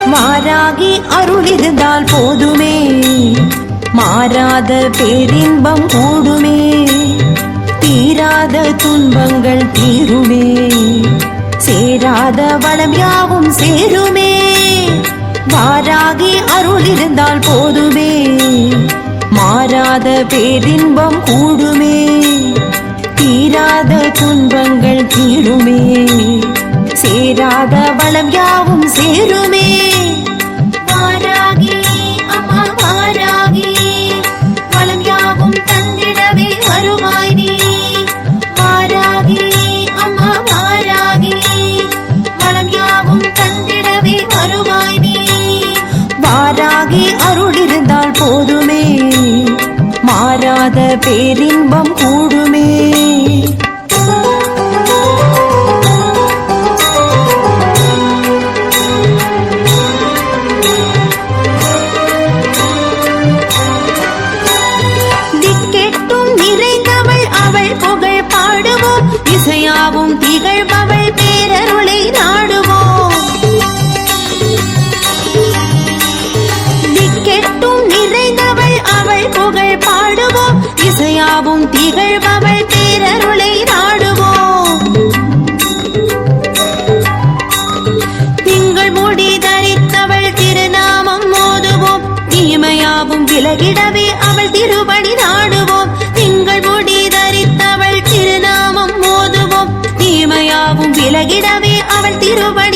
மாறாகி அருளிருந்தால் போதுமே, மாறாத பேரின்பம் கூடுமே, தீராத துன்பங்கள் தீருமே, சேராத வளம் யாவும் சேருமே. வாராகி அருளிருந்தால் போதுமே, மாறாத பேரின்பம் கூடுமே, தீராத துன்பங்கள் தீருமே, சேராத வளம் யாவும் சேருமே. வாராகி அம்மா வாராகி, வளம் யாவும் தந்திடவே வருவாய் நீ. வாராகி அம்மா வாராகி, வளம் யாவும் தந்திடவே வருவாய் நீ. வாராகி அருளிருந்தால் போதுமே, மாறாத பேரின்பம் கூடுமே. இசையாவும் திகழ்பவள் பேரருளை நாடுவோம். திக்கெட்டும் நிறைந்தவள் அவள் புகழ் பாடுவோம். இசையாவும் திகழ்பவள் பேரருளை நாடுவோம். திங்கள் முடி தரித்தவள் திருநாமம் மோதுவோம். தீமையாவும் விலகிடவே அவள் திருவடி நாடுவோம். திங்கள் முடி தரித்தவள் திருநாமம் மோதுவோம். தீமையாவும் விலகிடவே அவள் திருவடி